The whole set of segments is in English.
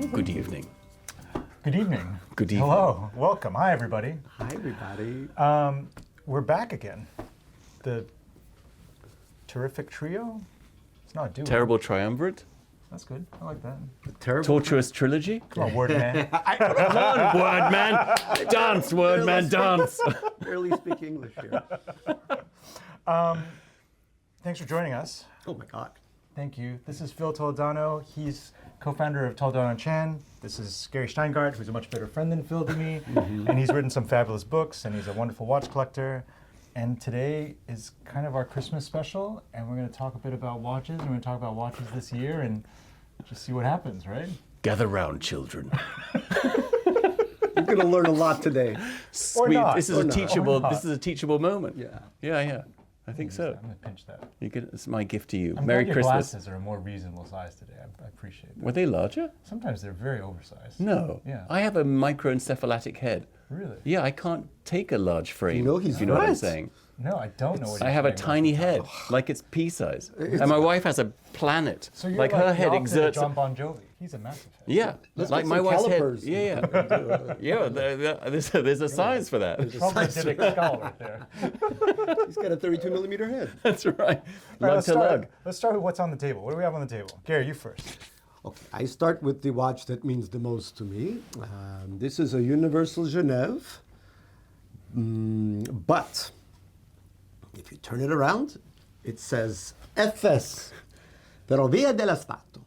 Good evening. Good evening. Good evening. Hello. Welcome. Hi, everybody. Hi, everybody. We're back again. The terrific trio? It's not a duo. Terrible triumvirate. That's good. I like that. Terrible. Tortuous trilogy. Come on, word man. Come on, word man. Dance, word man, dance. Barely speak English here. Thanks for joining us. Oh my God. Thank you. This is Phil Toledano. He's co-founder of Toledano Chan. This is Gary Shteyngart, who's a much better friend than Phil to me. And he's written some fabulous books, and he's a wonderful watch collector. And today is kind of our Christmas special, and we're going to talk a bit about watches. We're going to talk about watches this year and just see what happens, right? Gather round, children. You're going to learn a lot today. Sweet. not. This is Or a not. teachable. Or not. This is a teachable moment. Yeah. Yeah. I think so. I'm going to pinch that. You can, it's my gift to you. I'm Merry glad your Christmas. glasses are a more reasonable size today. I appreciate that. Were they larger? Sometimes they're very oversized. No. Yeah. I have a microencephalitic head. Really? Yeah, I can't take a large frame. You know he's if you know what I'm right. saying. No, I don't know what I you're have a saying. tiny head, like it's pea size. And my wife has a planet. So you're like her head the opposite of exerts. John Bon Jovi. He's a massive head. Yeah, Let's like get my some wife's calipers. head. Yeah. There's a science for that. Troglodytic skull right there. He's got a 32 millimeter head. That's right. All right, Lug to lug. let's start with what's on the table. What do we have on the table? Gary, you first. Okay, I start with the watch that means the most to me. This is a Universal Genève. But if you turn it around, it says FS, Ferrovia dello Stato.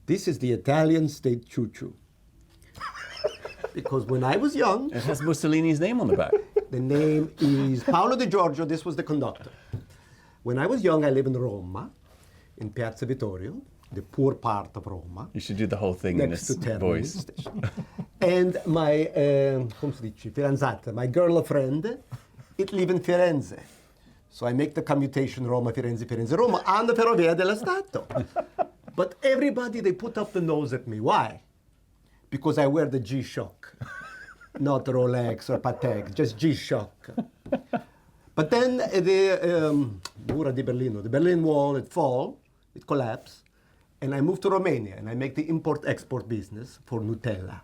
This is the Italian state choo-choo. Because when I was young, It has Mussolini's name on the back. the name is Paolo Di Giorgio. This was the conductor. When I was young, I lived in Roma, in Piazza Vittorio, the poor part of Roma, You should do the whole thing in next this to Termini voice. station. And my, come si dice, fidanzata, my girlfriend, it live in Firenze. So I make the commutation Roma, Firenze, Firenze, Roma on the Ferrovia dello Stato. But everybody, they put up the nose at me. Why? Because I wear the G-Shock. Not Rolex or Patek, just G-Shock. But then the Mura di Berlino, the Berlin Wall, it fall, it collapsed. And I moved to Romania, and I make the import-export business for Nutella.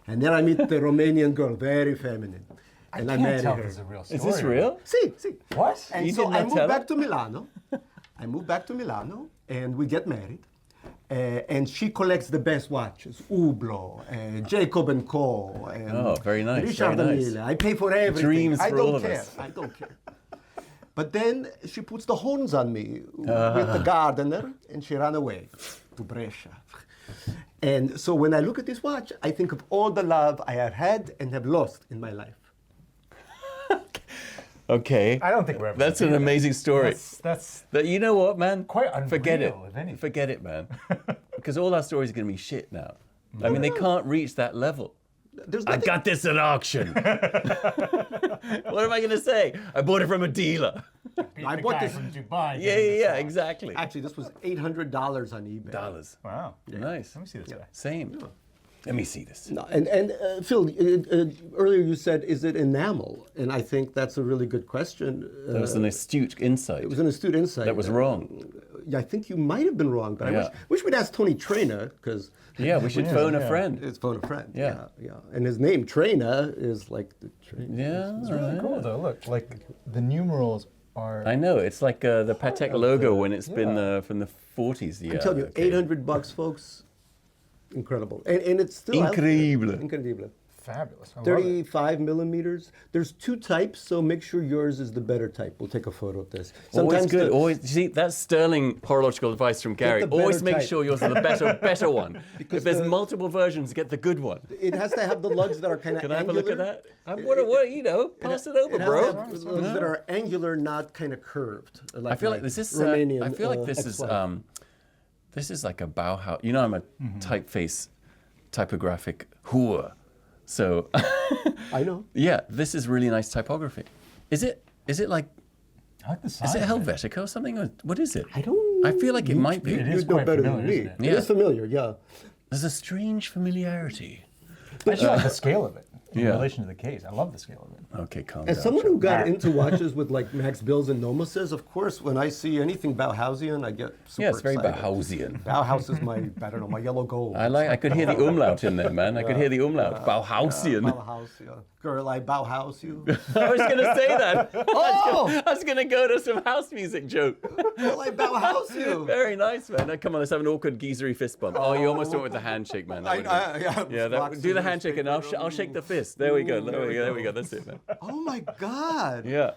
And there I meet the Romanian girl, very feminine. And I can't marry tell her. if this is a real story. Is this real? See. What? And You so did I not moved tell back her? to Milano. I moved back to Milano, and we get married. And she collects the best watches, Hublot, Jacob & Co. And Oh, very nice, Richard very nice. Mille. I pay for everything. Dreams I for don't all of care. us. I don't care. But then she puts the horns on me with the gardener, and she ran away to Brescia. And so when I look at this watch, I think of all the love I have had and have lost in my life. Okay. I don't think we're ever That's gonna an do that. amazing story. That's But you know what, man? Quite unreal, Forget it. if anything. Forget it, man. Because all our stories are going to be shit now. I mean, they can't reach that level. There's I nothing- got this at auction. What am I going to say? I bought it from a dealer. I bought this. from Dubai. Yeah, exactly. Actually, this was $800 on eBay. Dollars. Wow. Nice. Let me see this guy. Same. Let me see this. No, and Phil, earlier you said, is it enamel? And I think that's a really good question. That was an astute insight. It was an astute insight. That was wrong. Yeah, I think you might have been wrong, but Yeah. I wish we'd ask Tony Trainer, because Yeah, we should phone a yeah. friend. it's phone a friend. Yeah. yeah. And his name, Trainer, is like the train. Yeah. It's really cool though. Look, like the numerals are. I know. It's like the Patek logo when it's been yeah. from the 40s. Yeah. I'm telling you, okay. $800, folks. Incredible. And it's still out there. Incredible. Incredible. Fabulous. I love it. 35 millimeters. There's two types, so make sure yours is the better type. We'll take a photo of this. Always good. the- Always. You see, that's sterling horological advice from Gary. the better Always make type. sure yours is the better one. Because if there's the- multiple versions, get the good one. It has to have the lugs that are kind of Can I have angular. a look at that? What you know? Pass it over, It has to bro. have lugs that are angular, not kind of curved. I feel like this is. Romanian. I feel like this is. X1. This is like a Bauhaus. You know, I'm a typeface, typographic whore. So, I know. yeah, this is really nice typography. Is it? Is it like? I like the size. Is it of Helvetica or something? Or what is it? I don't. I feel like it might be. It is You'd know quite better than familiar, me. isn't it? It is familiar, yeah. There's a strange familiarity. I just like the scale of it. in relation to the case. I love the scale of it. Okay, calm As down. someone who got Sure. into watches with like Max Bills and Nomuses, of course, when I see anything Bauhausian, I get super Yeah, it's very excited. Bauhausian. Bauhaus is my, I don't know, my yellow gold. I could hear the umlaut in there, man. I could hear the umlaut. Bauhausian. Bauhaus, yeah. Girl, I Bauhaus you. I was going to say that. Oh! I was going to go to some house music joke. Girl, I Bauhaus you. Very nice, man. Now, come on, let's have an awkward geezery fist bump. Oh, you almost went with the handshake, man. Do the handshake and I'll shake the fist. There we go. There we go. That's it, man. Oh my God. Yeah.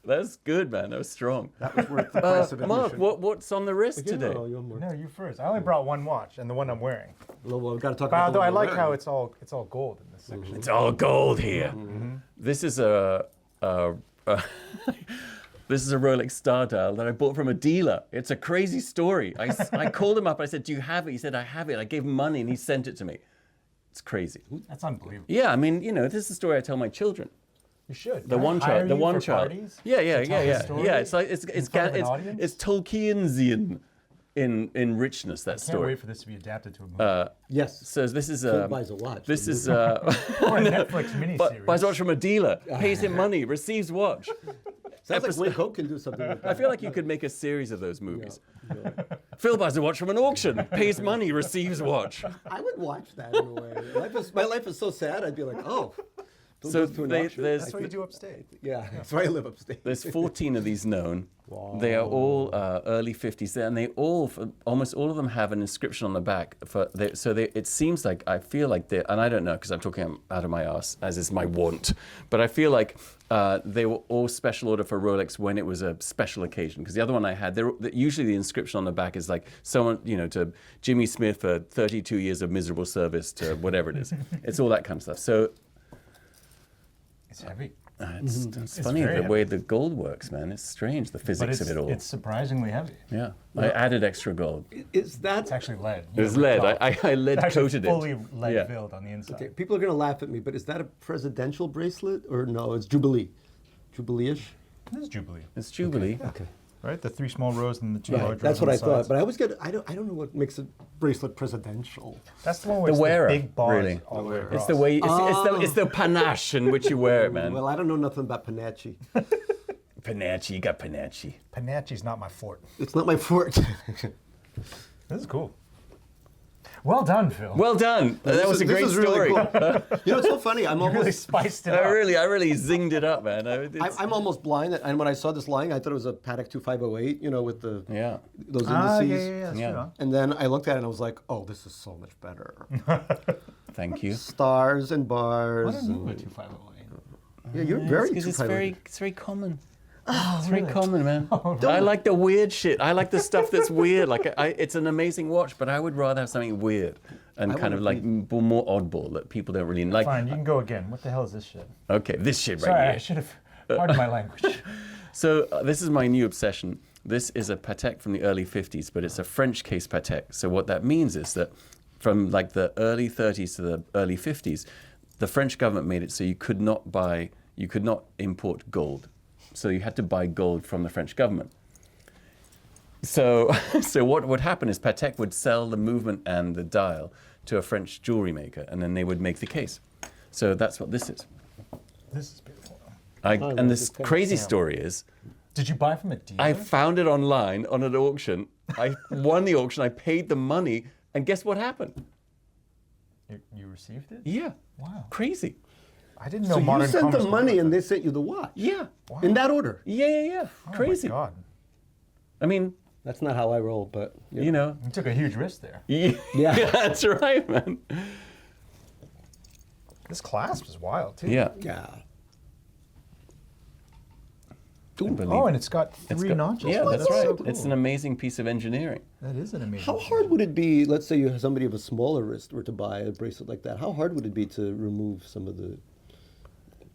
That's good, man. That was strong. That was worth the price of Mark, admission. what's on the wrist today? No, you first. I only brought one watch, and the one I'm wearing. Well, we've got to talk But about although I the like one how we're it's all gold in this section. It's all gold here. This is a this is a Rolex star dial that I bought from a dealer. It's a crazy story. I called him up. I said, "Do you have it?" He said, "I have it." I gave him money, and he sent it to me. It's crazy. That's unbelievable. Yeah, I mean, this is the story I tell my children. You should. The Can I one hire child. The you one for child. parties Yeah. to tell the story It's like in front of an audience? it's Tolkiensian in richness. That Can't story. wait for this to be adapted to a movie. Yes. So this is Phil buys a watch. this is Or a Netflix miniseries. buys watch from a dealer, pays him money, receives watch. Sounds like Wayne Cope can do something like that. I feel like you could make a series of those movies. Phil buys a watch from an auction, pays money, receives watch. I would watch that in a way. My life is so sad. I'd be like, oh. Phil So goes to an they- auction? there's- That's what you do upstate. Yeah, that's why I live upstate. There's 14 of these known. They are all early 50s, and they all, almost all of them have an inscription on the back. It seems like, I feel like they, and I don't know because I'm talking out of my ass, as is my wont, but I feel like they were all special order for Rolex when it was a special occasion. Because the other one I had, usually the inscription on the back is like someone, to Jimmy Smith for 32 years of miserable service to whatever it is. It's all that kind of stuff. So It's heavy. it's funny very the way the gold works, man. It's strange, the But physics of it all. it's surprisingly heavy. Yeah, I added extra gold. Is that It's actually lead. It was lead. I lead Actually coated it. fully lead Yeah. filled on the inside. okay? People are gonna laugh at me, but is that a presidential bracelet or no? It's Jubilee, Jubilee-ish. This is Jubilee, It's Jubilee. Okay, right? The 3 small rows and the 2 large rows. that's what on I the thought. sides. But I always get I don't know what makes a bracelet presidential. That's the one where The it's wearer, the big bars really. all the way across. It's the way. It's the panache in which you wear it, man. Well, I don't know nothing about Panache. Panache, you got Panache. Panache's not my fort. It's not my fort. This is cool. Well done, Phil. Well done. That was a This great is really story. cool. You know, it's so funny. I'm you really almost spiced it I up. really zinged it up, man. I'm almost blind, and when I saw this lying, I thought it was a Patek 2508. With the Yeah. those Ah, indices. yeah. That's Yeah. true, huh? And then I looked at it and I was like, oh, this is so much better. Thank you. Stars and I bars. don't know and- a 2508. Yeah, you're very Because it's 2508. very common. Oh, It's very common, man. I like the weird shit. I like the stuff that's weird. Like it's an amazing watch, but I would rather have something weird and kind of like more oddball that people don't really like. Fine, you can go again. What the hell is this shit? Okay, this shit right Sorry, here. I should have. Pardon my language. So this is my new obsession. This is a Patek from the early 50s, but it's a French case Patek. So what that means is that from like the early 30s to the early 50s, the French government made it so you could not import gold. So you had to buy gold from the French government. So what would happen is Patek would sell the movement and the dial to a French jewelry maker, and then they would make the case. So that's what this is. This is beautiful. And this crazy story is, Did you buy from a dealer? I found it online on an auction. I won the auction. I paid the money, and guess what happened? You received it? Yeah. Wow. Crazy. I didn't know So you modern sent commerce the could money work and like they sent you the watch. Yeah. Wow. In that order. Yeah. that. Crazy. Oh my God. I mean, That's not how I roll, but you know. You took a huge risk there. Yeah, that's right, man. This clasp is wild too. Yeah. Yeah. I believe Oh, and it. it's got three notches. Yeah, Oh, that's so right. cool. It's an amazing piece of engineering. That is an amazing. How hard would it be, let's say you have somebody of a smaller wrist were to buy a bracelet like that, how hard would it be to remove some of the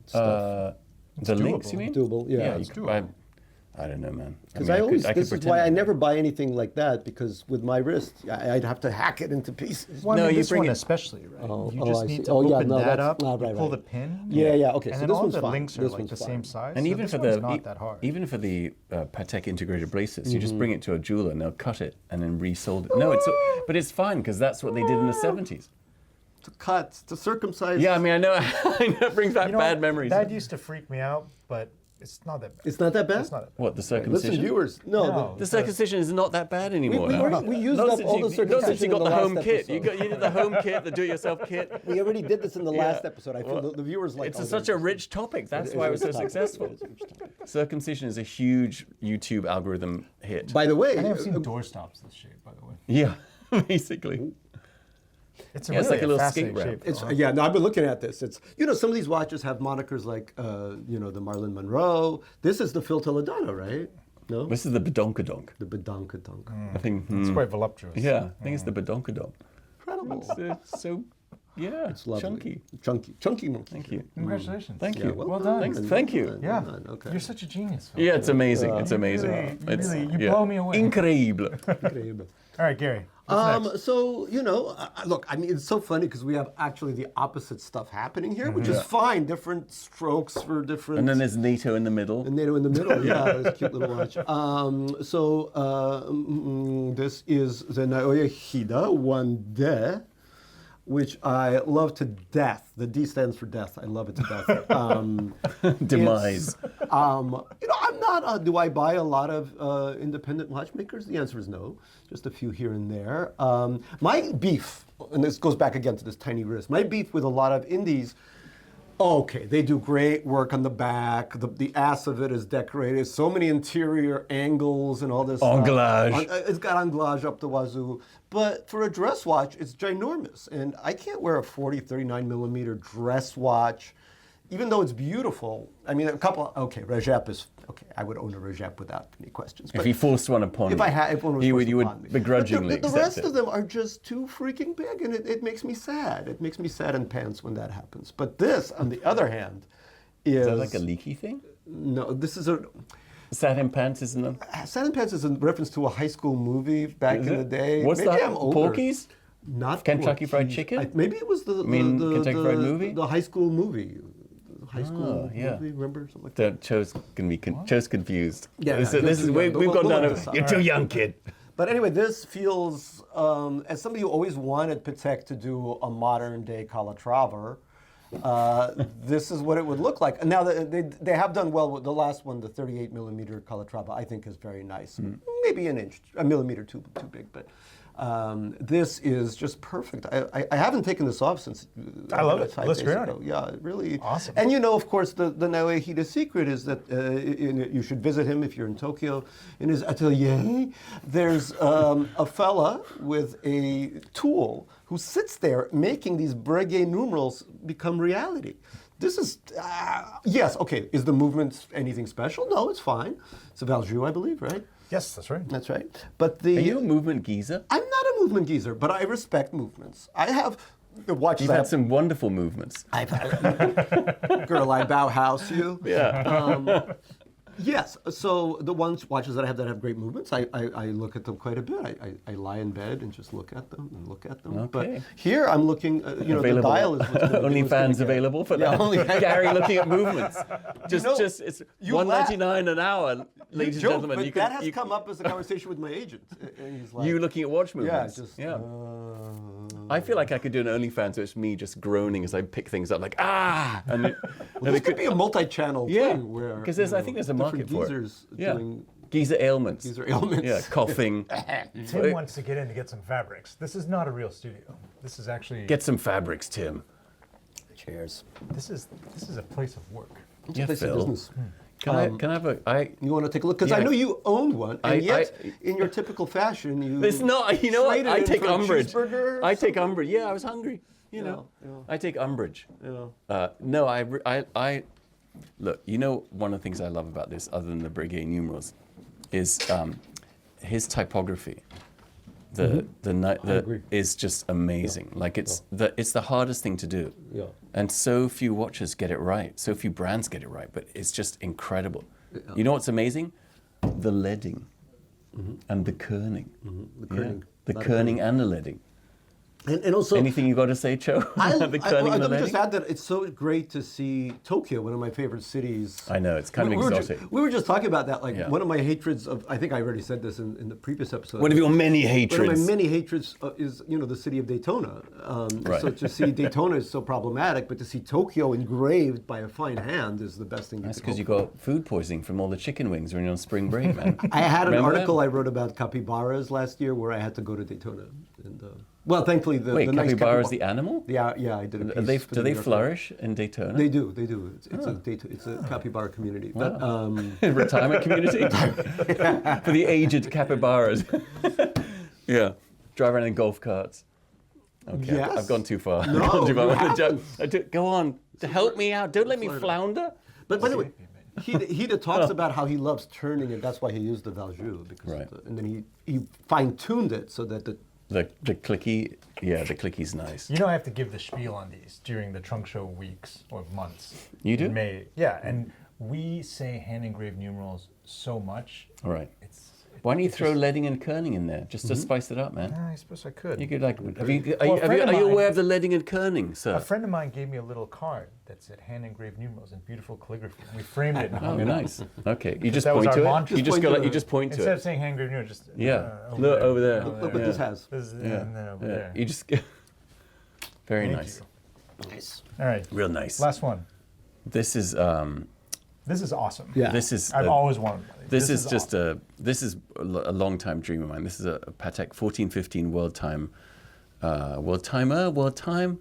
stuff? The links, you doable. mean? Doable, yeah. you could, I don't know, man. Because mean, I always, could this is pretend why I to. never buy anything like that, because with my wrist, I'd have to hack it into pieces. Well, I No, mean, you this bring one it- especially, right? Oh, you oh, just I need see. to Oh, yeah, open no, that that's- up, no, right, pull right. the pin. Yeah, okay, And so then this all one's the fine. links are This like one's the fine. same size. And so even this for one's the not that hard. even for the Patek integrated bracelets, you just bring it to a jeweler and they'll cut it and then resold it. No, but it's fine because that's what they did in the 70s. to cut, to circumcise. Yeah, I mean, I know, I know it brings back You know bad what? memories. That used to freak me out, but it's not that bad. It's not that bad? It's not that bad. What, the circumcision? Listen, viewers. No. No. The circumcision is not that bad anymore We now. already- used Not up since all you- the circumcision Not since you in got the the last home kit. episode. You did the home kit, the do-it-yourself kit. We already did this in the last Yeah. episode. I feel the viewers like It's such a rich topic. That's why it was so successful. Circumcision is a huge YouTube algorithm hit. By the way, I think I've seen doorstops this shape, by the way. Yeah, basically. It's Yeah, it's like a little fascinating skate shape. ramp. though, it's, yeah, no, I've been looking at this. It's some of these watches have monikers like the Marilyn Monroe. This is the Phil Toledano, right? No, This is the badonkadonk. the Badonkadonk. I think. It's quite voluptuous. Yeah, I think it's the badonkadonk. Incredible. It's so, yeah, It's lovely. chunky. Chunky. Thank you. Congratulations. Thank Yeah, you. Well done. Thanks. Thank you. Yeah. Well done, okay. You're such a genius. Phil. Yeah, it's amazing. It's amazing. You blow me away. Incredible. Incredible. All right, Gary. What's next? So, look, I mean, it's so funny because we have actually the opposite stuff happening here, which is fine. Different strokes for different. And then there's NATO in the middle. And NATO in the middle, yeah, this cute little watch. This is the Naoya Hida 1D, which I love to death. The D stands for death. I love it to death. Demise. I'm not. Do I buy a lot of independent watchmakers? The answer is no. Just a few here and there. My beef, and this goes back again to this tiny wrist. My beef with a lot of indies. Okay, they do great work on the back. The ass of it is decorated. So many interior angles and all this. Anglage. It's got anglage up the wazoo. But for a dress watch, it's ginormous. And I can't wear a 39 millimeter dress watch, even though it's beautiful. I mean, Rajep is, I would own a Rajep without any questions. If he forced one upon you, if one was you forced would upon me. begrudgingly But the accept rest it. of them are just too freaking big, and it makes me sad. It makes me sad in pants when that happens. But this, on the other hand, Is that like a leaky thing? No, this is a... Satin pants, isn't it? Satin Pants is a reference to a high school movie back Is in it? the day. What's Maybe that? I'm older. Porky's? Not Kentucky Fried Porky's. Chicken? Maybe it was the Kentucky Fried movie? The high school movie. High school yeah. movie, remember? Something like that. Cho's confused. Yeah, this you're is too young, we've but gone we'll down. look this up. You're too young, kid. But anyway, this feels, as somebody who always wanted Patek to do a modern day Calatrava, this is what it would look like. And now they have done well with the last one, the 38 millimeter Calatrava, I think is very nice. Maybe a millimeter too big, but this is just perfect. I haven't taken this off since I love it. 5 Looks days great on ago. it. Yeah, really Awesome. And of course, the Naoya Hida secret is that you should visit him if you're in Tokyo. In his atelier, there's a fella with a tool who sits there making these breguet numerals become reality. This is, yes, okay, is the movement anything special? No, it's fine. It's a Valjoux, I believe, right? Yes, that's right. That's right. But Are you a movement geezer? I'm not a movement geezer, but I respect movements. I have the watches. You've had some wonderful movements. I've had, girl, I bow house you. Yeah. Yes. So the watches that have great movements, I look at them quite a bit. I lie in bed and just look at them and look at them. Okay. But here I'm looking. The Available. dial is what's gonna- Only what's gonna fans get- available for Yeah, that. only- Gary looking at movements. Just it's you $1.99 an hour, ladies and joke, gentlemen. but You that can, has you, come up as a conversation with my agent. And he's like, you looking at watch yeah, movements. just I feel like I could do an OnlyFans where it's me just groaning as I pick things up, like and it, This could be a multi-channel yeah, thing where because I think there's a market different for it. geezers Yeah, doing geezer ailments. geezer ailments. Yeah, coughing. Tim wants to get in to get some fabrics. This is not a real studio. This is actually. Get some fabrics, Tim. Cheers. This is a place of work. It's Yeah, a place of Phil. business. Can I have a? You want to take a look? Because Yeah. I know you own one, and yet, I- in your typical fashion, you. It's not. You know what? traded I in take for a umbrage. cheeseburger or I take something? umbrage. Yeah, I was hungry. You know, Yeah. I take umbrage. Yeah. No, I look. You know, one of the things I love about this, other than the breguet numerals, is his typography. The agree. is just amazing. Like it's the hardest thing to do. Yeah. And so few watches get it right. So few brands get it right. But it's just incredible. You know what's amazing? The leading and the kerning. The kerning. The Lot of kerning and the leading. And also, Anything you got to say, Cho? I, The curling and the let me just letting? add that it's so great to see Tokyo, one of my favorite cities. I know, it's kind of we exotic. we were just talking about that. Like Yeah. one of my hatreds of, I think I already said this in the previous episode. One of your many One hatreds. of my many hatreds is, the city of Daytona. Right. So to see Daytona is so problematic, but to see Tokyo engraved by a fine hand is the best thing. That's you because you could got food poisoning from all the chicken wings when you're on spring break, man. I had an Remember article that? I wrote about capybaras last year where I had to go to Daytona. And well, thankfully Wait, the nice capybara is the animal? Yeah, I did a piece. Do they, for do the they New Yorker. flourish in Daytona? They do. It's a capybara community. But Retirement community? For the aged capybaras. Yeah. Drive around in golf carts. Okay, Yes. I've gone too far. No, I've gone too far. you I wanna haven't. go on. To help me out. Don't let me flounder. But by the way, he talks about how he loves turning, and that's why he used the Valjoux. Because Right. and then he fine-tuned it so that the The clicky, yeah, the clicky's nice. You know, I have to give the spiel on these during the trunk show weeks or months. You do? In May. Yeah, and we say hand engraved numerals so much. All right. Why Why don't you throw leading and kerning in there, just to spice it up, man? I suppose I could. You could like, Well, a friend of are you mine- aware of the leading and kerning, sir? A friend of mine gave me a little card that said hand engraved numerals in beautiful calligraphy. We framed it and Oh, hung it up. nice. Okay, you just That was point our to it. mantra. You just Just go point like to you it. just point to Instead it. of saying hand engraved numerals, just Yeah. Look over there. look what this has. This is, Yeah. and then over Yeah. there. You just very Thank nice. you. Nice. All right. Real nice. Last one. This is This is awesome. Yeah. this is I've always wanted one. this is just awesome. this is a long time dream of mine. This is a Patek 1415 world time, world time,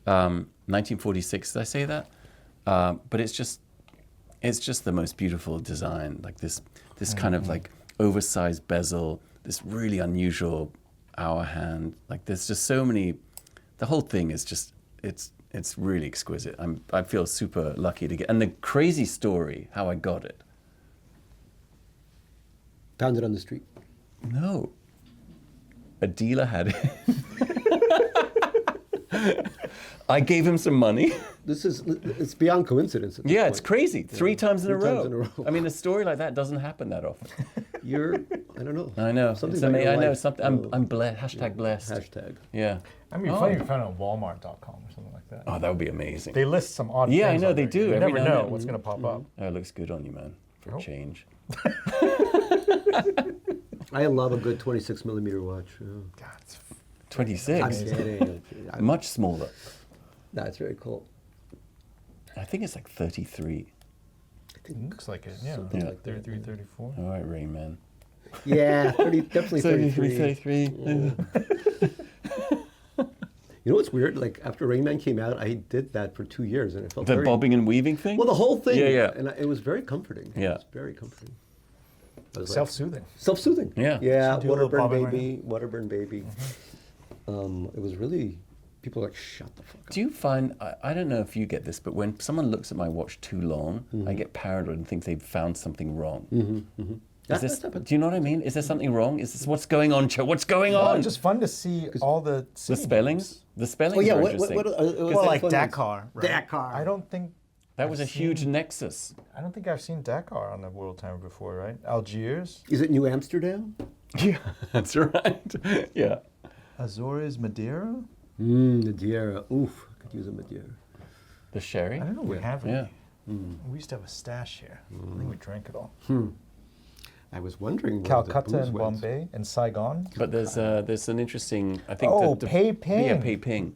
1946. Did I say that? But it's just the most beautiful design. Like this kind of like oversized bezel, this really unusual hour hand. Like there's just so many. The whole thing is just it's really exquisite. I feel super lucky to get. And the crazy story how I got it. Found it on the street. No. A dealer had it. I gave him some money. It's beyond coincidence. At this Yeah, it's point. crazy. Three times in a Three row. times in a row. I mean, a story like that doesn't happen that often. I don't know. I know. Something It's about your I know life, something. I'm blessed. Hashtag blessed. Hashtag. Yeah. I mean, funny if you found it on Walmart.com or something like that. Oh, that would be amazing. They list some odd Yeah, I things know, on they there. do, You every never now and know then. what's going to pop up. Oh, it looks good on you, man. For a Oh. change. I love a good 26 millimeter watch. Oh. God, it's 26. I'm kidding. Much smaller. That's very cool. I think it's like 33. looks like it. Yeah, Something like 33, 34. All right, Rain Man. Yeah, definitely 33. 33. You know what's weird? Like after Rain Man came out, I did that for 2 years, and it felt The very bobbing and weaving thing? well. The whole thing. Yeah, yeah. And it was very comforting. Yeah. It was very comforting. I was like, Self-soothing. self-soothing. Yeah. Yeah. Should do a little Waterburn bobbing right baby. Waterburn baby. It was really. People were like, shut the fuck up. Do you find, I don't know if you get this, but when someone looks at my watch too long, I get paranoid and think they've found something wrong. Is this, That's happened. do you know what I mean? Is there something wrong? Is this what's going on, Cho? What's going Oh, on? just fun to see all the The city spellings? The spellings Oh yeah. are What? interesting. Well, like Dakar. Right? Dakar. I don't think That was a huge nexus. I've seen Dakar on the World Timer before, right? Algiers, Is it New Amsterdam? Yeah, that's right. Yeah. Azores, Madeira. Madeira. Oof. I could use a Madeira. The sherry? I don't know. We have any. Yeah. We used to have a stash here. I think we drank it all. I was wondering. where the Calcutta booze and went. Bombay and Saigon. But there's an interesting, I think. Oh, the, Peiping. Yeah, Peiping.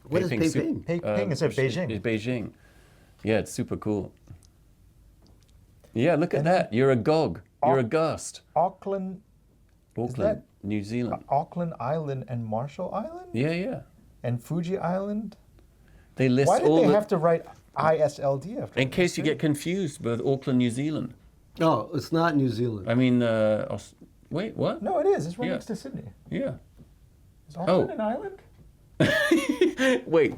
What is Peiping? Peiping is at Beijing. It's Beijing. Yeah, it's super cool. Yeah, look at that. You're agog. You're aghast. Auckland, Auckland, New Zealand. Auckland Island and Marshall Island Yeah, yeah. and Fuji Island. They list Why did all they the, have to write ISLD after? in it? case you get confused with Auckland, New Zealand. No, it's not New Zealand. I mean, wait, what? No, it is. It's right Yeah. next to Sydney. Yeah. Is Auckland an island? Wait,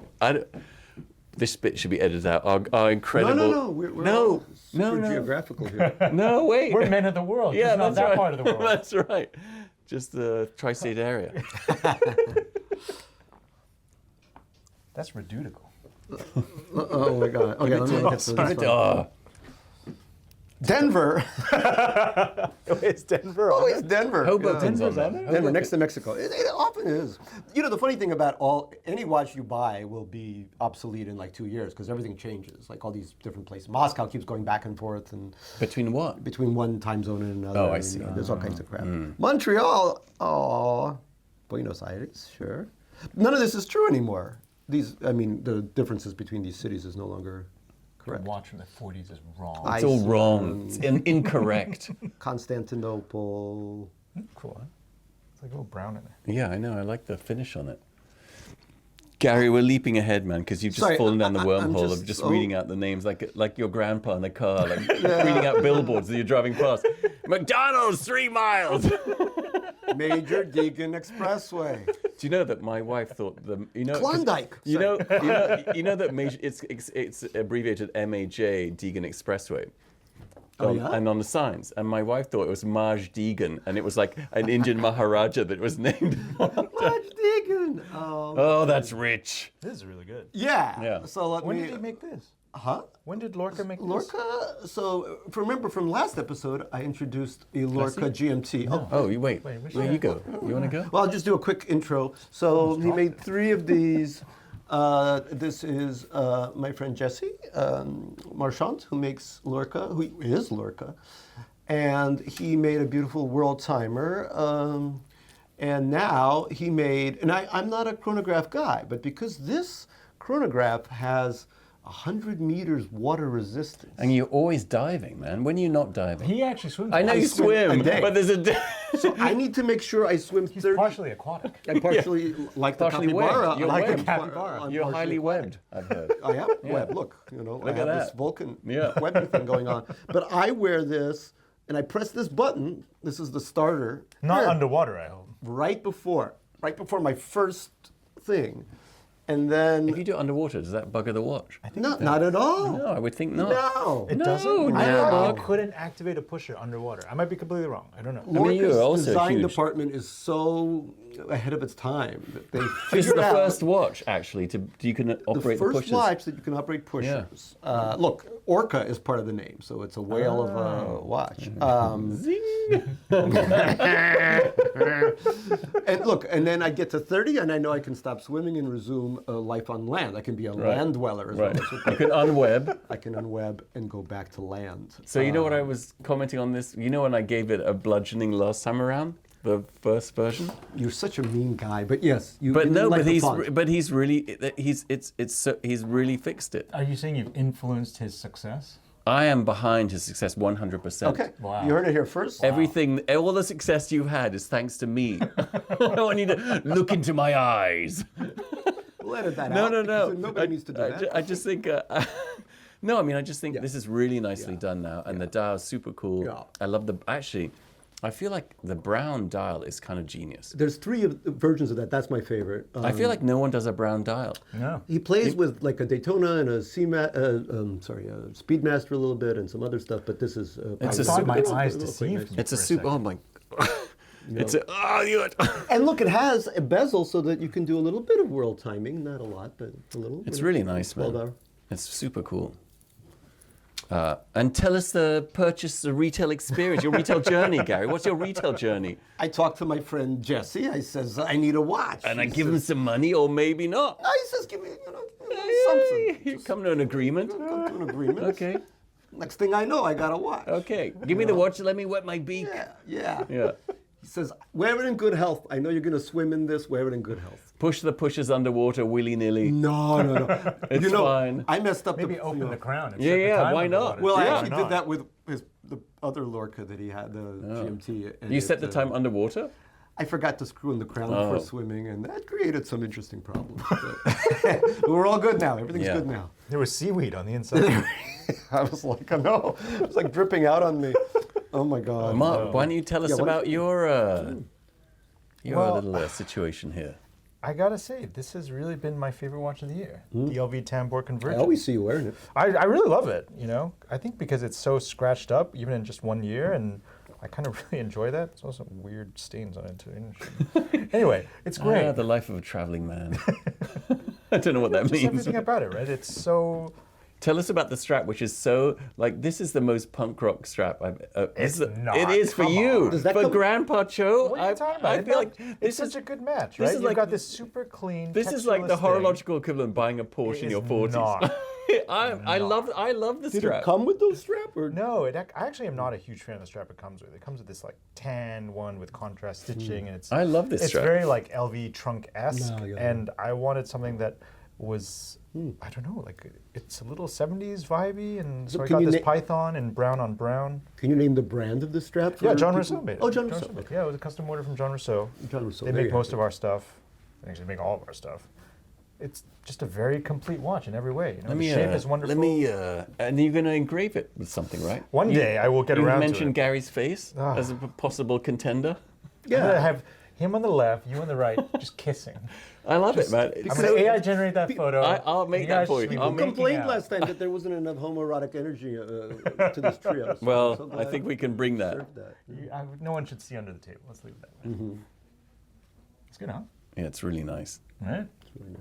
this bit should be edited out. Our incredible. No. We're all super no. geographical here. No, wait. We're men of the world. Yeah, Just not that's that right. part of the world. That's right. Just the tri-state area. That's reducical. Oh my God. Okay, let me get this. Oh. Denver. It's Denver. Oh, it's Denver. Hoboken's on there. Denver, next to Mexico. It often is. You know, the funny thing about any watch you buy will be obsolete in like 2 years because everything changes. Like all these different places. Moscow keeps going back and forth, and Between what? between one time zone and another. Oh, I and, see. there's all kinds of crap. Montreal, Buenos Aires, sure. None of this is true anymore. The differences between these cities is no longer correct. Watch from the 40s is wrong. It's all wrong. It's incorrect. Constantinople. Cool. Huh? It's like a little brown in there. Yeah, I know. I like the finish on it. Gary, we're leaping ahead, man, because you've just Sorry, fallen down the I'm wormhole of just reading out the names like your grandpa in the car, like reading out billboards that you're driving past. McDonald's 3 miles. Major Deegan Expressway. Do you know that my wife thought Klondike. You know that it's abbreviated MAJ Deegan Expressway. Oh, yeah? And on the signs, and my wife thought it was Maj Deegan, and it was like an Indian Maharaja that was named. Maj Deegan. Oh, that's rich. This is really good. Yeah. So When did he make this? Huh? When did Lorca make this? Lorca. So remember from last episode, I introduced a Lorca GMT. Oh, you wait. Wait, Where you go? You want to go? Well, I'll just do a quick intro. So he made 3 of these. This is my friend Jesse Marchant, who makes Lorca, who is Lorca. And he made a beautiful world timer. And now he made, and I'm not a chronograph guy, but because this chronograph has 100 meters water resistance. And you're always diving, man. When are you not diving? He actually swims. I know you swim, a day. but there's a day. So I need to make sure I swim He's 30. partially aquatic. I partially like the Partially capybara. webbed. You're I like webbed. the capybara. I'm You're partially highly aquatic. webbed, I've heard. I am web. Look, I Look have at this that. Vulcan Yeah. webbing thing going on. But I wear this, and I press this button. This is the starter. Not here, underwater, I hope. right before my first thing, and then If you do it underwater, does that bugger the watch? not at all. No, I would think not. No. It No, doesn't? I no. thought you couldn't activate a pusher underwater. I might be completely wrong. I don't know. mean, you're Lorca's also design huge. department is so ahead of its time that they This is figured the out first watch, actually, you can operate the first pushers. watch that you can operate pushers. Look, Orca is part of the name, so it's a whale of a watch. And look, and then I get to 30, and I know I can stop swimming and resume a life on land. I can be a land dweller as Right. well. You can unweb. I can unweb and go back to land. So you know what I was commenting on this? You know when I gave it a bludgeoning last time around? The first version? You're such a mean guy, but yes, you. But you no, like but the he's font. but he's really he's really fixed it. Are you saying you've influenced his success? I am behind his success 100%. Okay, Wow. you heard it here first. Everything, all the success you've had is thanks to me. I want you to look into my eyes. We'll edit that No, out. no, no. because Nobody needs to do that. I just think. No, I mean, I just think this is really nicely done now, and the dial is super cool. Yeah. I love the. Actually, I feel like the brown dial is kind of genius. There's 3 versions of that. That's my favorite. I feel like no one does a brown dial. No. He plays with like a Daytona and a Speedmaster a little bit and some other stuff, but this is. It's I a thought super- my it's a- eyes it's deceived me. It's a for super. Oh second. my. It's a. Oh, you. And look, it has a bezel so that you can do a little bit of world timing, not a lot, but a little. It's really nice, man. 12 hour. It's super cool. And tell us the retail experience, your retail journey, Gary. What's your retail journey? I talked to my friend Jesse. I says, I need a watch. And I He give him says, some money, or maybe not. He says, give me something. You come to an agreement. Come to an agreement. Okay. Next thing I know, I got a watch. Okay. Give me the watch. Let me wet my beak. Yeah. Yeah. He says, wear it in good health. I know you're going to swim in this. Wear it in good health. Push the pushers underwater willy-nilly. No. It's fine. I messed up Maybe the. open the crown. And Yeah, set the yeah, time why not? underwater. Well, I Yeah. actually Why did not? that with the other Lorca that he had, the GMT. And You set the time underwater? I forgot to screw in the crown Oh. before swimming, and that created some interesting problems. But we're all good now. Everything's Yeah. good now. There was seaweed on the inside. I was like, oh no, it was like dripping out on me. Oh my God. Mark, why don't you tell us Yeah, what- about your Well, little situation here? I gotta say, this has really been my favorite watch of the year. The LV Tambour I Convergence. always see you wearing it. I really love it, you know? I think because it's so scratched up, even in just 1 year, and I kind of really enjoy that. There's also weird stains on it, too. Anyway, it's great. The life of a traveling man. I don't know what that Just means. everything about it, right? It's so, Tell us about the strap, which is so like this is the most punk rock strap I've. not. It is for Come you. on. Does that For come- Grandpa Cho. What are you talking about? I feel like it's this such is a good match, this right? is You've like- got this super clean. this is like the textureless thing. horological equivalent of buying a Porsche It in your is 40s. not. I love the Did strap. it come with those strap or? No, I actually am not a huge fan of the strap it comes with. It comes with this like tan one with contrast stitching, and it's I love this it's strap. very like LV trunk-esque, No, yeah. and I wanted something that was I don't know, like it's a little 70s vibey, and so I can got you this na- Python in brown on brown. Can you name the brand of the strap? For Yeah, John people? Rousseau made it. Oh, John Rousseau. made it. Yeah, it was a custom order from John Rousseau. John Rousseau. They there make you most have of our stuff. They actually make all of our stuff. It's just a very complete watch in every way. You know, the shape is wonderful. Let me. And you're going to engrave it with something, right? One day I will get You around to mentioned it. Gary's face Ah. as a possible contender. I'm gonna have him on the left, you on the right, just kissing. I love it, man. It's I'm so- gonna AI generate that photo. I'll make You that guys for should you. be I'll You make- making complained out. last time that there wasn't enough homoerotic energy to this trio. So well, I'm so I glad think we can bring that. served that. No one should see under the table. Let's leave it that way. It's good, huh? Yeah, it's really nice. Right?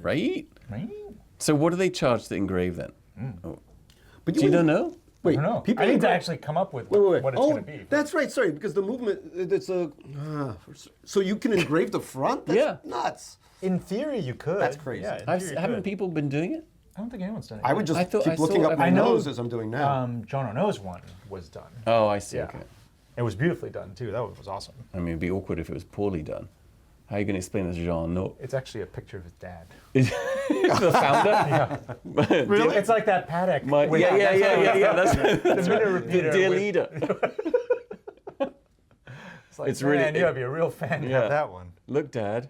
Right? Right? So what do they charge to engrave then? Oh. But Do you don't know? Wait, I don't know. people I need to engrave- actually come up with Wait. what it's Oh, gonna be. that's right. Sorry, because the movement, it's a. So you can engrave the front? That's Yeah. nuts. In theory, you could. That's crazy. Yeah, in Haven't theory, you could. people been doing it? I don't think anyone's done it. I would just I thought keep I looking saw- up my I know, nose as I'm doing now. John Arnault's one was done. Oh, I see. Yeah. Okay. It was beautifully done too. That was awesome. I mean, it'd be awkward if it was poorly done. How are you going to explain this, Jean? No. It's actually a picture of his dad. Is the founder? Really? It's like that Patek. My, with- yeah. That's The minute repeater. dear with- leader. It's like, It's really- man, you gotta be a real fan to Yeah. have that one. Look, Dad.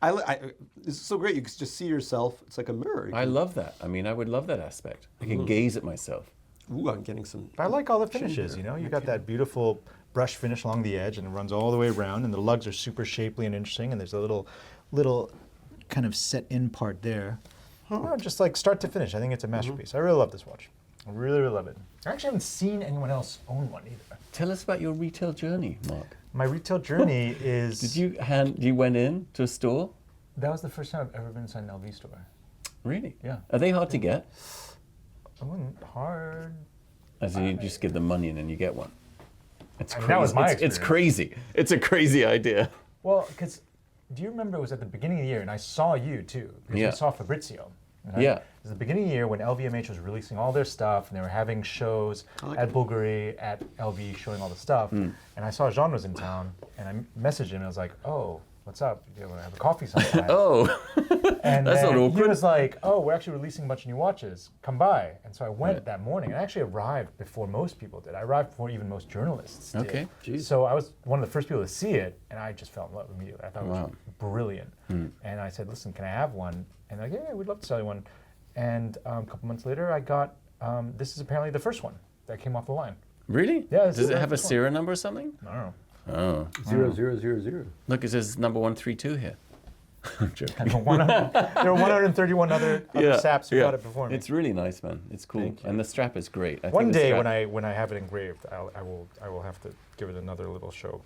This is so great. You can just see yourself. It's like a mirror. You I can- love that. I mean, I would love that aspect. I can gaze at myself. Ooh, I'm getting some. But I like all the finishes, you know? You got that beautiful brush finish along the edge and it runs all the way around, and the lugs are super shapely and interesting, and there's a little kind of set in part there. Oh, just like start to finish. I think it's a masterpiece. I really love this watch. I really, really love it. I actually haven't seen anyone else own one either. Tell us about your retail journey, Mark. My retail journey is... You went in to a store? That was the first time I've ever been inside an LV store. Really? Yeah. Are they hard to get? It wasn't hard. As in you just give them money and then you get one. It's I mean, crazy. that was my It's experience. crazy. It's a crazy idea. Well, because do you remember it was at the beginning of the year, and I saw you too, because Yeah. I saw Fabrizio. Right? Yeah. It was the beginning of the year when LVMH was releasing all their stuff, and they were having shows at Bulgari, at LV, showing all the stuff. Hmm. And I saw Jean was in town, and I messaged him, and I was like, oh, what's up? Do you want to have a coffee sometime? Oh, And That's then not awkward. he was like, oh, we're actually releasing a bunch of new watches. Come by. And so I went that morning. I actually arrived before most people did. I arrived before even most journalists did. Okay. Jeez. So I was one of the first people to see it, and I just fell in love immediately. I thought it was Wow. brilliant. And I said, listen, can I have one? And they're like, yeah, we'd love to sell you one. And a couple months later, I got, this is apparently the first one that came off the line. really? Yeah, this Does is it the have a first one. serial number or something? I don't know. Oh. 0000. Look, it says number 132 here. I'm joking. And there were 131 other saps who got it before me. It's really nice, man. It's cool. Thank you. And the strap is great. I One think the day strap- when I have it engraved, I will have to give it another little show.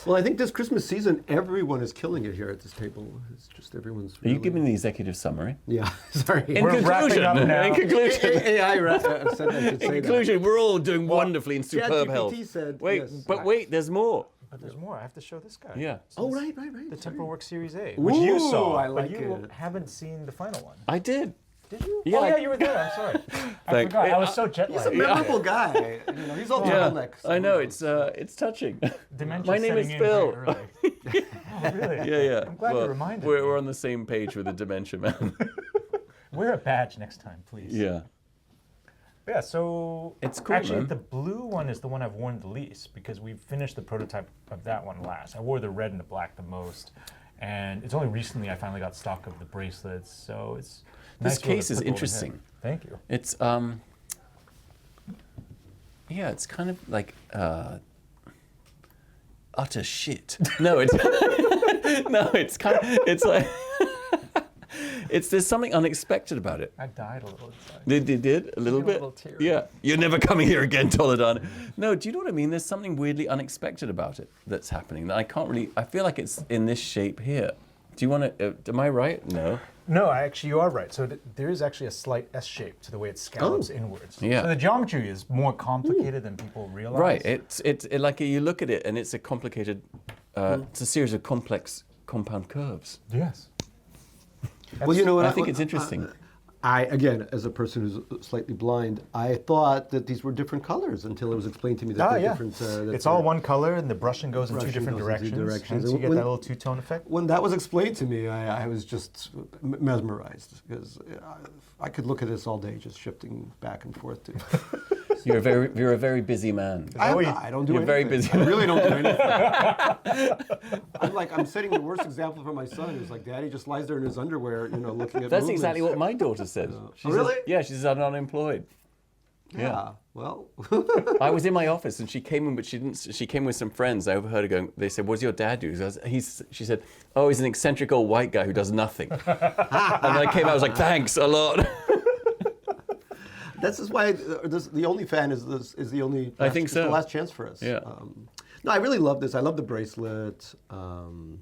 Well, I think this Christmas season, everyone is killing it here at this table. It's just everyone's. Are you really- giving the executive summary? Yeah, sorry. In We're wrapping conclusion, up now. in conclusion, AI said I should say in conclusion, we're all doing wonderfully in superb ChatGPT health. said, Wait, yes. but wait, there's more. But there's more. I have to show this guy. Yeah. that. Oh, right. The sorry. Temple Work Series A, which you Ooh, saw, I like but you it. haven't seen the final one. I did. Did you? Yeah, Oh yeah, I- you were there. I'm sorry. I Thank- forgot. I was so jet He's a lagged. memorable guy. You know, he's all Yeah, turtleneck. I know. It's touching. Dementia's My name is setting in Phil. very early. Oh, really? Yeah. I'm glad you reminded me. We're on the same page with the dementia man. Wear a badge next time, please. Yeah. Yeah, so It's cool, actually man. the blue one is the one I've worn the least because we finished the prototype of that one last. I wore the red and the black the most, and it's only recently I finally got stock of the bracelets. So it's This nice to be able case to is put those in. interesting. Thank you. It's yeah, it's kind of like utter shit. No, it's no, it's kind of it's like there's something unexpected about it. I died a little inside. They did a little a bit. little teary. Yeah, you're never coming here again, Toledano. No, do you know what I mean? There's something weirdly unexpected about it that's happening that I can't really. I feel like it's in this shape here. Do you want to? Am I right? No. No, actually, you are right. So there is actually a slight S shape to the way it scallops inwards. Yeah. So the geometry is more complicated than people realize. Right. It's like you look at it and it's a complicated. It's a series of complex compound curves. Yes. Well, you know what? I think it's interesting. I, again, as a person who's slightly blind, I thought that these were different colors until it was explained to me that they're different. That it's all one color, and the brushing goes in two different directions. Hence you get that little two-tone effect. When that was explained to me, I was just mesmerized because I could look at this all day, just shifting back and forth. You're a very busy man. I don't do anything. You're very busy. I really don't do anything. I'm setting the worst example for my son. Who's like, Daddy just lies there in his underwear, looking at. That's movements. exactly what my daughter said. Really? She says I'm unemployed. Yeah. Well. I was in my office and she came in, but she didn't. She came with some friends. I overheard her going. They said, "What does your dad do?" She said, "Oh, he's an eccentric old white guy who does nothing." And I came out. I was like, "Thanks a lot." This is why the only fan is the only. I think so. The last chance for us. Yeah. No, I really love this. I love the bracelet. And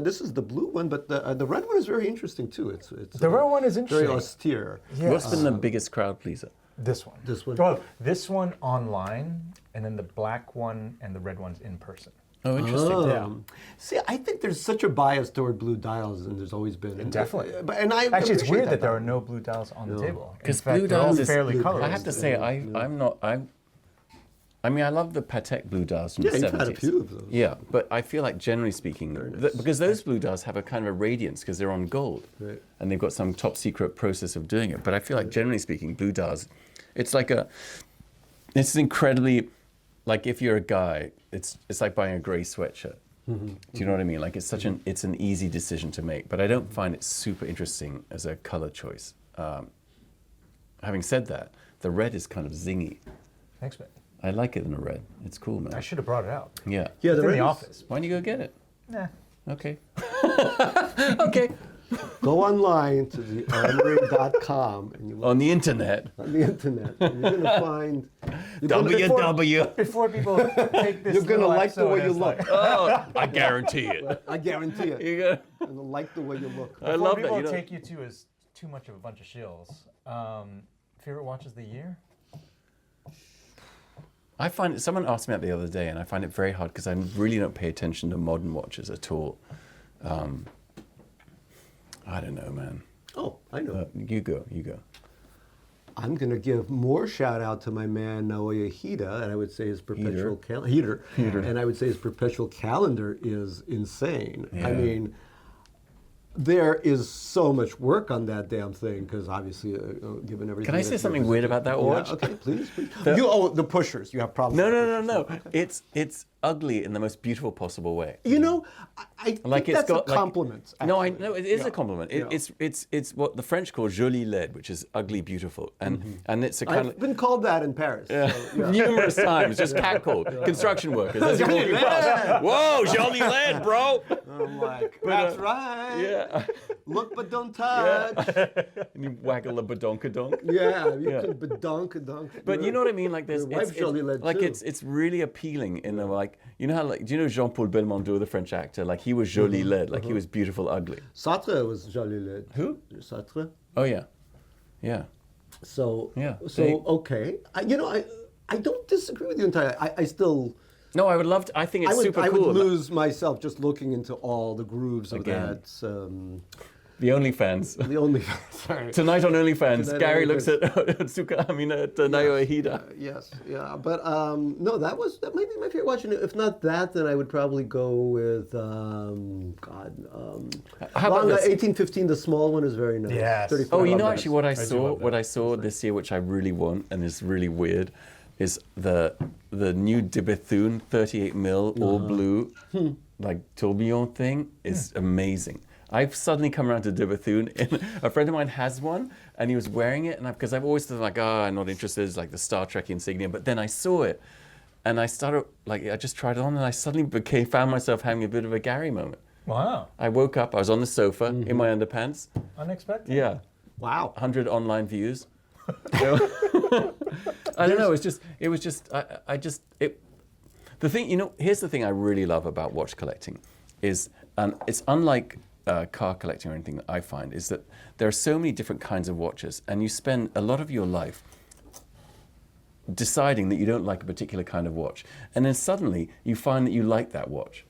this is the blue one, but the red one is very interesting too. It's The red one is interesting. very austere. Yeah. What's been the biggest crowd pleaser? This one. This one. Well, this one online, and then the black one and the red one's in person. Oh, interesting. Yeah. See, I think there's such a bias toward blue dials, and there's always been. And, Definitely. And I Actually, it's appreciate weird that there are no blue dials on the table. Because In fact, blue they're all dials is fairly colored. I have to say, I love the Patek blue dials from the 70s. you've had a few of those. Yeah, but I feel like generally speaking, because those blue dials have a kind of a radiance because they're on gold, Right. and they've got some top secret process of doing it. But I feel like generally speaking, blue dials, it's incredibly, like if you're a guy, it's like buying a grey sweatshirt. Do you know what I mean? Like it's an easy decision to make, but I don't find it super interesting as a color choice. Having said that, the red is kind of zingy. Thanks, man. I like it in the red. It's cool, man. I should have brought it out. Yeah. Yeah, It's in red the is- office. Why don't you go get it? Nah. Okay. Okay. Go online to the armoury.com and you look On the internet. on the internet. And you're gonna find. WW. Before people take this, You're gonna little like the way episode you as look. Oh, I guarantee it. I guarantee it. You go. You're gonna like the way you look. I Before love that. people You know, take you to as too much of a bunch of shills. Favorite watches of the year? I find it, someone asked me that the other day, and I find it very hard because I really don't pay attention to modern watches at all. I don't know, man. Oh, I know. You go. I'm going to give more shout out to my man Naoya Hida, and I would say his perpetual calendar. And I would say his perpetual calendar is insane. Yeah. I mean, there is so much work on that damn thing because obviously, given everything. Can I say that's something weird about that watch? Yeah, okay, please. The pushers. You have problems. No, with no, pushers. no, no. It's ugly in the most beautiful possible way. You know, I Like think it's that's got a compliment. No, actually. it is a compliment. It's what the French call joli laid, which is ugly beautiful, and it's a kind I've been called that in Paris. Yeah. So, Numerous times, just catcalled. Construction workers. As you walk across. Whoa, jolly lead, bro. I'm like, that's right. Yeah. Look but don't touch. And you waggle the badonkadonk. Yeah, you Yeah. can badonk. But you know what I mean? Like there's, Your wife jolly led like too. it's really appealing in the like, you know how like, do you know Jean-Paul Belmondo, the French actor? Like he was joli led, like he was beautiful ugly. Sartre was jolly led. Who? Sartre. Oh yeah, yeah. So Yeah, So they- okay, I don't disagree with you entirely. I still. No, I would love to. I think it's super I cool. would lose myself just looking into all the grooves of Again. that. The OnlyFans. The only. Sorry. Tonight on OnlyFans, Tonight on Gary looks at OnlyFans. Naoya Hida. Yes, yeah, but no, that might be my favorite watch. And if not that, then I would probably go with How about Longa this? 1815. The small one is very nice. Yes. 34 Oh, you know love actually that. what I do saw? love What that. I saw this year, which I really want and is really weird, is the new de Bethune 38 mil all blue like tourbillon thing is amazing. I've suddenly come around to de Bethune, and a friend of mine has one, and he was wearing it, and because I've always thought like, I'm not interested, it's like the Star Trek insignia, but then I saw it, and I started like I just tried it on, and I suddenly found myself having a bit of a Gary moment. Wow. I woke up, I was on the sofa in my underpants. Unexpected. Yeah. Wow. 100 online views. I don't know. The thing, here's the thing I really love about watch collecting is it's unlike car collecting or anything that I find is that there are so many different kinds of watches, and you spend a lot of your life deciding that you don't like a particular kind of watch, and then suddenly you find that you like that watch.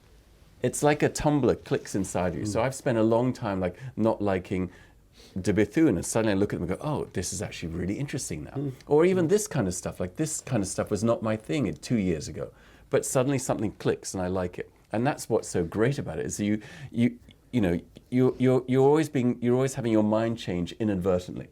It's like a tumbler clicks inside you. So I've spent a long time like not liking de Bethune, and suddenly I look at them and go, oh, this is actually really interesting now. Or even this kind of stuff, like this kind of stuff was not my thing 2 years ago, but suddenly something clicks and I like it. And that's what's so great about it, is you're always having your mind change inadvertently.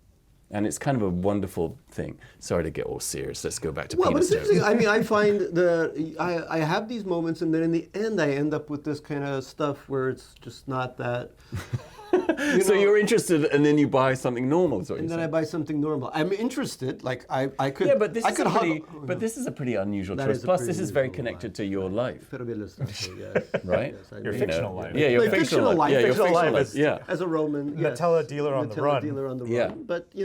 And it's kind of a wonderful thing. Sorry to get all serious. Let's go back to Well, but penis it's jokes. interesting. I mean, I find that I have these moments, and then in the end, I end up with this kind of stuff where it's just not that. So you're interested, and then you buy something normal, is what And you're then I saying. buy something normal. I'm interested. Like I could. Yeah, but this I is could this is a pretty unusual That choice. is a Plus, pretty this is very unusual connected life. to your life, Pero bien listo, yes. right? Yes, I Your know. fictional life. Yeah, your Like fictional life. Yeah, your fictional fictional life life. is- Yeah. As a Roman, yes. Nutella dealer on the Nutella run. dealer on the Yeah. run. But yeah,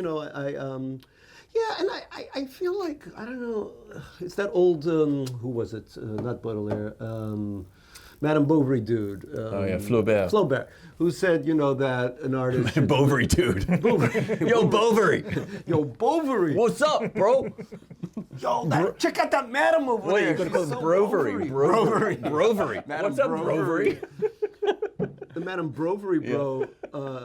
and I feel like, I don't know, it's that old who was it? Not Baudelaire. Madame Bovary dude. Oh yeah, Flaubert. Flaubert, who said, that an artist. should- Bovary, dude. Yo, Bovary. Yo, Bovary. What's up, bro? Yo, check out that madam over Wait, there. you gotta call it She's so Brovery. Bovary. Brovery. Madame What's up, Brovery. Brovery? The Madame Bovary bro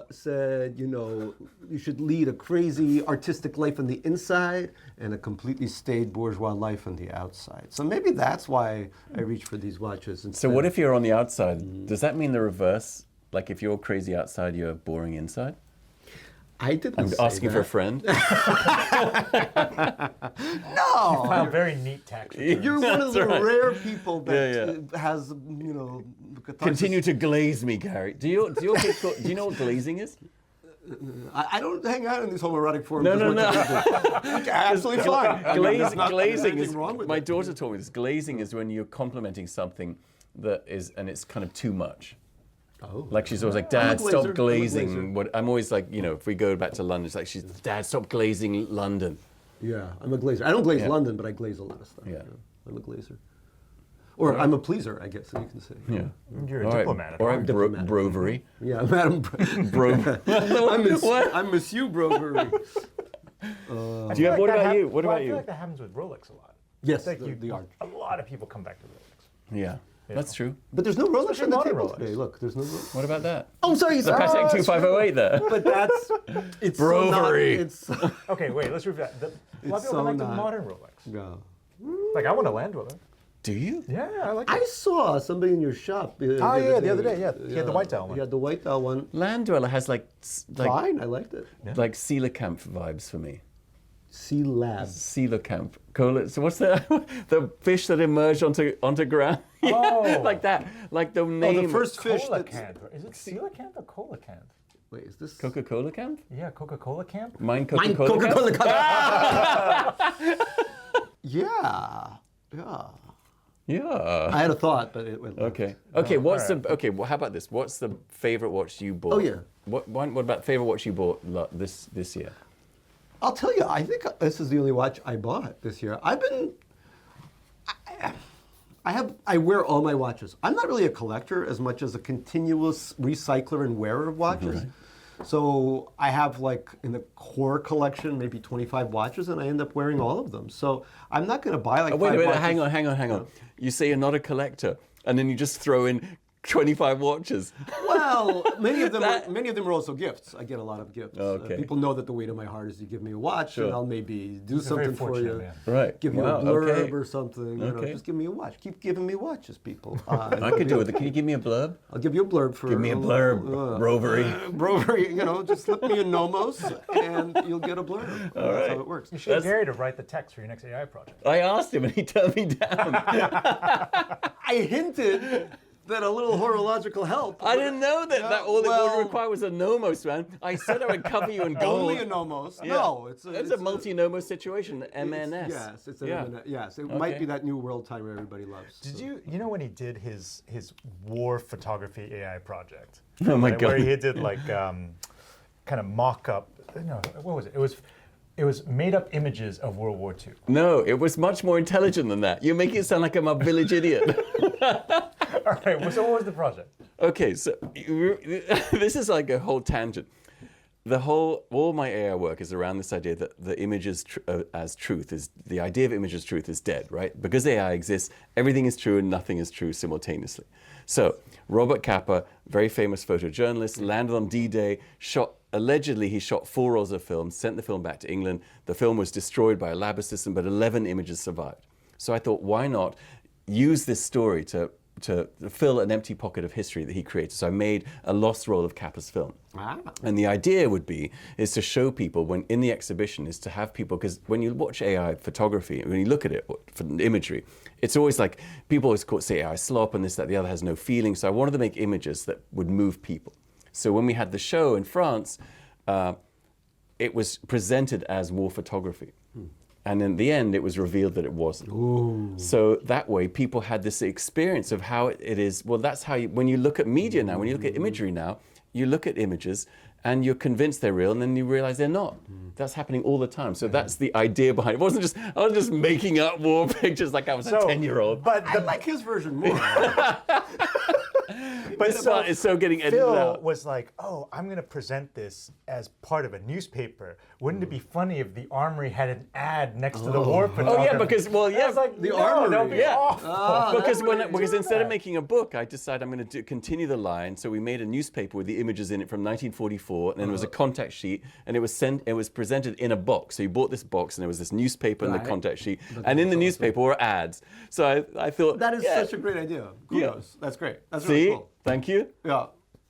said, you should lead a crazy artistic life on the inside and a completely staid bourgeois life on the outside. So maybe that's why I reach for these watches. So what if you're on the outside? Does that mean the reverse? Like if you're crazy outside, you're boring inside? I didn't I'm say asking for a that. friend. No! Found very neat tax returns. You're one of That's the right. rare people that Yeah, has, catharsis. Continue to glaze me, Gary. Do you know what glazing is? I don't hang out in these homoerotic forums. No, as no, much no. as you do. Okay, absolutely fine. I mean, there's Glazing anything is. wrong with My it. daughter told me this. Glazing is when you're complimenting something that is, and it's kind of too much. Oh. Like she's always like, I'm a Dad, glazer. stop I'm a glazing. I'm always like, if we go back to London, it's like, Dad, stop glazing London. Yeah, I'm a glazer. I don't glaze Yeah. London, but I glaze a lot of stuff. Yeah. I'm a glazer. Or I'm a pleaser, I guess you can say. Yeah. You're a All right. diplomat. at All heart. right, Diplomat. Brovery. Yeah, Madam. Bro. What? I'm Monsieur Brovery. Do you I have, feel what that about you? hap- What well, about I you? feel like that happens with Rolex a lot. Yes, Like the art. a lot of people come back to Rolex. Yeah, that's true. But there's no Rolex Especially on the modern table Rolex. today. Look, there's no Rolex. What about that? Oh, sorry. The Patek 2508 there. But that's it's Brovery. So not, it's Okay, wait, let's review that. A lot of people so come back to not. modern Rolex. no. Like, I want a Land Dweller. Do you? Yeah, I like I it. saw somebody in your shop. the other day, yeah. He had the white dial one. He had the white dial one. Land Dweller has like Fine, I liked it. like Camp vibes for me. Sea Lab. Camp. So what's the fish that emerged onto ground? Oh. Like that. Like the name. Oh, the first fish that's... Coelacanth. Is it Coelacanth or Coelacanth? Wait, is this... Coca-Cola Camp? Yeah, Coca-Cola Camp. Mine Mine Coca-Cola Camp? Yeah. Yeah. Yeah. I had a thought, but it went... Okay. Okay. What's alright. the? Okay. Well, how about this? What's the favorite watch you bought? Oh, yeah. What about favorite watch you bought this year? I'll tell you, I think this is the only watch I bought this year. I wear all my watches. I'm not really a collector as much as a continuous recycler and wearer of watches. Right. So I have like in the core collection maybe 25 watches, and I end up wearing all of them. So I'm not going to buy like Wait a five minute. watches. Hang on. You say you're not a collector, and then you just throw in 25 watches. Well, many of them are also gifts. I get a lot of gifts. Okay. People know that the weight of my heart is you give me a watch, Sure. and I'll maybe do Very something for fortunate, you. man. Right. Give you Wow, a blurb okay. or something. Okay. Just give me a watch. Keep giving me watches, people. I could do it. Can you give me a blurb? I'll give you a blurb for. Give me a blurb, Rovery. Brovery, just slip me a Nomos, and you'll get a blurb. That's how it works. You should get Gary to write the text for your next AI project. I asked him, and he turned me down. I hinted that a little horological help. I didn't know that all it would require was a Nomos, man. I said I would cover you in gold. Only a Nomos. Yeah. No, it's a multi-Nomos situation, MNS. Yes, it's an Yeah. MNS. Yes, it Okay. might be that new world timer everybody loves. Did you know when he did his war photography AI project? Oh my Right, God. Where he did like kind of mock-up. No, what was it? It was made-up images of World War II. No, it was much more intelligent than that. You're making it sound like I'm a village idiot. All right. So what was the project? Okay, so this is like a whole tangent. All my AI work is around this idea that the image as truth is, the idea of image as truth is dead, right? Because AI exists, everything is true and nothing is true simultaneously. So Robert Capa, very famous photojournalist, landed on D-Day, allegedly he shot 4 rolls of film, sent the film back to England. The film was destroyed by a lab assistant, but 11 images survived. So I thought, why not use this story to fill an empty pocket of history that he created. So I made a lost roll of Capa's film. Ah. And the idea is to show people when in the exhibition is to have people, because when you watch AI photography, when you look at it for imagery, it's always like, people always say AI slop and this, that, the other has no feeling. So I wanted to make images that would move people. So when we had the show in France, it was presented as war photography. And in the end, it was revealed that it wasn't. Ooh. So that way, people had this experience of how it is. Well, that's how when you look at media now, when you look at imagery now, you look at images and you're convinced they're real, and then you realize they're not. That's happening all the time. So that's the idea behind it. I was just making up war pictures like I was a 10-year-old. But I like his version more. But it's so getting edited Phil out. was like, "Oh, I'm going to present this as part of a newspaper. Wouldn't it be funny if the Armoury had an ad next to the war photography?" Oh yeah, because I was like, The no, Armoury. that'd be Yeah. awful. Because instead of making a book, I decided I'm going to continue the line. So we made a newspaper with the images in it from 1944, and then there was a contact sheet, and it was presented in a box. So you bought this box, and there was this newspaper and the Right. contact sheet, and in the newspaper were ads. So I thought That is yeah. such a great idea. Kudos. That's great. That's See, really cool. thank you. Yeah.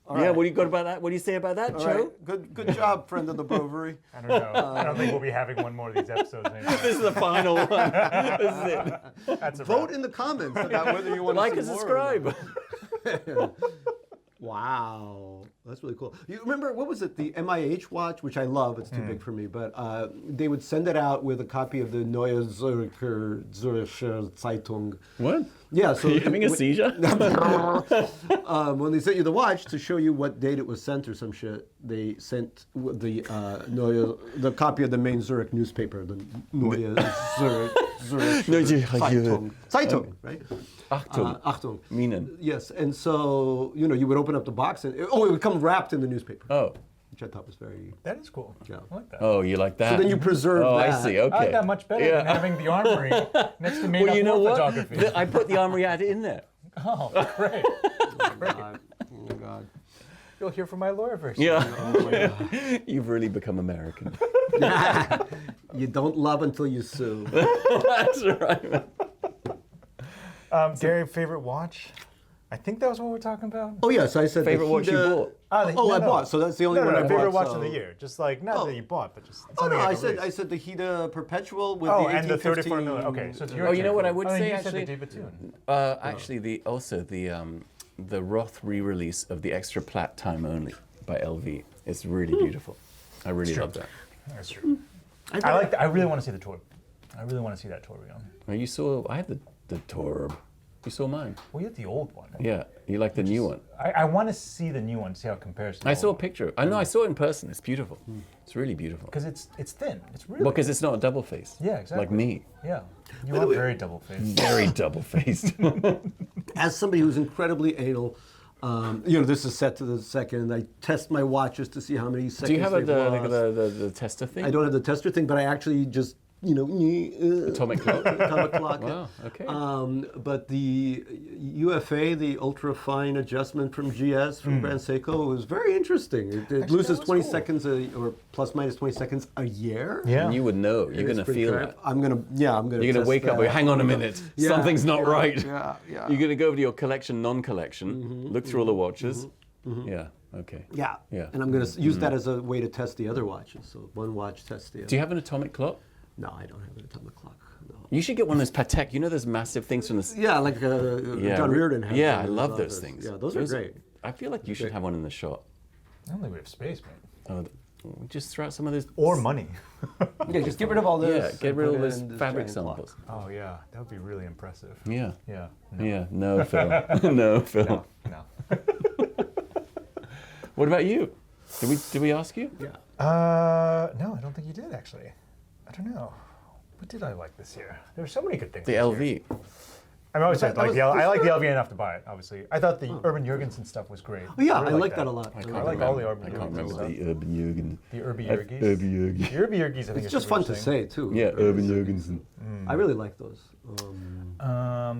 All Yeah, right. what do you got about that? What do you say about that, All Joe? right. Good job, friend of the Bovery. I don't know. I don't think we'll be having one more of these episodes anymore. This is the final one. This is it. That's a Vote wrap. in the comments about whether you want to Like see and more subscribe. of them. Wow, that's really cool. You remember, what was it, the MIH watch, which I love, it's too big for me, but they would send it out with a copy of the Neue Zürcher Zeitung. What? Yeah, so Are you having a seizure? when they sent you the watch to show you what date it was sent or some shit, they sent the copy of the main Zurich newspaper, the Neue Zürcher Zeitung, right? Achtung. Achtung. Minen. Yes, and so, you would open up the box and, it would come wrapped in the newspaper. Oh. Which I thought was very... That is cool. Yeah. I like that. Oh, you like that? So then you preserve Oh, that. I see. Okay. I like that much better than having the Armoury next to made-up Well, you know war what? photography. I put the Armoury ad in there. Oh, great. Oh my God. You'll hear from my lawyer very soon. Yeah. Oh my God. You've really become American. You don't love until you sue. That's right. Gary, favorite watch? I think that was what we're talking about. Oh yes, I said Favorite the watch you Hida- bought? I bought. So that's the only one I bought. favorite watch so- of the year. Just like, not that you bought, but just Oh no, something I at the said least. the Hida Perpetual with Oh, the and the 1815. 34 millimeter. Okay, so it's your Oh, you know turn. what I would say, you actually? said the Vuitton. Actually, the Roth re-release of the Extra Plat Time Only by LV. It's really beautiful. I really love that. That's true. I really want to see the tour. I really want to see that tour on. Oh, you saw? I have the Torb. You saw mine. Well, you had the old one. Yeah, you like the new one. I want to see the new one, see how it compares to the I saw a old one. picture. I know. I saw it in person. It's beautiful. It's really beautiful. Because it's thin. It's really Because it's not a double face. Yeah, exactly. Like me. Yeah. You By the are way- very double-faced. Very double faced. As somebody who's incredibly anal, this is set to the second. I test my watches to see how many seconds Do you have they've lost. the tester thing? I don't have the tester thing, but I actually just Atomic clock. atomic clock. Wow. Okay. But the UFA, the ultra fine adjustment from GS from Grand Seiko, was very interesting. It Actually, loses that was 20 cool. seconds or plus minus 20 seconds a year. Yeah. And you would know. You're It's going to pretty feel crap. that. I'm gonna You're going to test wake up that. and hang on a minute. Yeah, Something's not yeah, right. Yeah, yeah. You're going to go over to your collection, non-collection, look through all the watches. Yeah. Okay. Yeah. Yeah. And I'm going to use that as a way to test the other watches. So one watch tests the other. Do you have an atomic clock? No, I don't have an atomic clock. No. You should get one of those Patek. You know those massive things from the... Yeah, like John Reardon has. Yeah, one I as love well. those things. Yeah, those are great. I feel like you should have one in the shop. I don't think we have space, man. Just throw out some of those... Or money. Yeah, just get rid of all this. Yeah, get and rid of put all it those in this fabric giant samples. block. Oh, yeah. That would be really impressive. Yeah. Yeah. Yeah, no, Phil. No, Phil. No. What about you? Did we ask you? Yeah. No, I don't think you did, actually. I don't know. What did I like this year? There were so many good things. The this LV. year. I'm always saying, That was- I like the LV enough to buy it, obviously. I thought the Urban Jurgensen stuff was great. Oh, yeah, I really like that a lot. I like all the Urban I can't Jurgensen remember stuff. the Urban Jürgen. The Urban Urban Jurgis. Jürgen. The Urban Jurgis, I think It's is just super fun to interesting. say too. Yeah, Urban Jürgensen. I really like those. I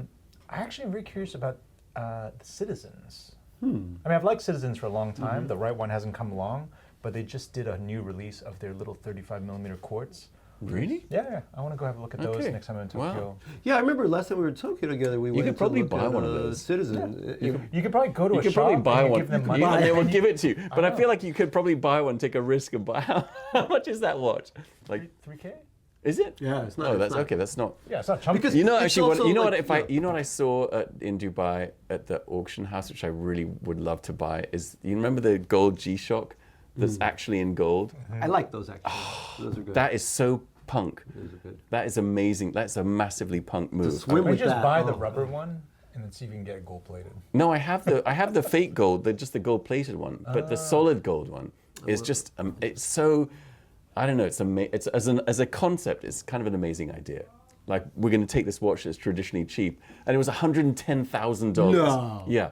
actually am very curious about the Citizens. I mean, I've liked Citizens for a long time. The right one hasn't come along, but they just did a new release of their little 35mm quartz. Really? Yeah, I want to go have a look at those Okay. next time I'm in Wow. Tokyo. Yeah, I remember last time we were in Tokyo together. We went could to probably look buy at, one of those. Citizen. You could probably go to You a could shop probably buy and you one. give them money. And they will and give it to you. But I know. feel like you could probably buy one, take a risk, and buy. How much is that watch? Like, 3K? is it? Yeah, it's not. Oh, it's that's not. okay. That's not. Yeah, it's not chunky. Because- You know, It's actually, also you know like, what? If I, yeah. you know what I saw in Dubai at the auction house, which I really would love to buy, is you remember the gold G-Shock that's actually in gold? I like those actually. Those are good. That is so punk. Those are good. That is amazing. That's a massively punk move. swim Why with don't you just that, buy the oh. rubber one and then see if you can get it gold plated. No, I have the fake gold, just the gold plated one, but the solid gold one is just it's so, I don't know, it's as a concept, it's kind of an amazing idea. Like, we're going to take this watch that's traditionally cheap, and it was $110,000. No. Yeah.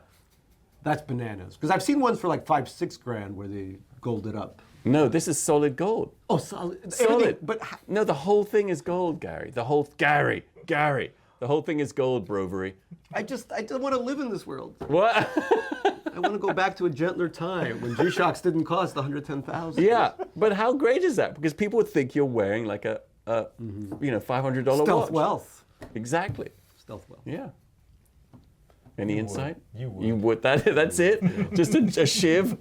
That's bananas. Because I've seen ones for like $5-6 grand where they gold it up. No, this is solid gold. Oh, solid. Solid. Everything, but No, the whole thing is gold, Gary. The whole thing is gold, Brovery. I don't want to live in this world. What? I want to go back to a gentler time when G-Shocks didn't cost $110,000. Yeah, but how great is that? Because people would think you're wearing like a $500 Stealth watch. wealth. Exactly. Stealth wealth. Yeah. Any insight? You would. You would. That's it? Just a shiv?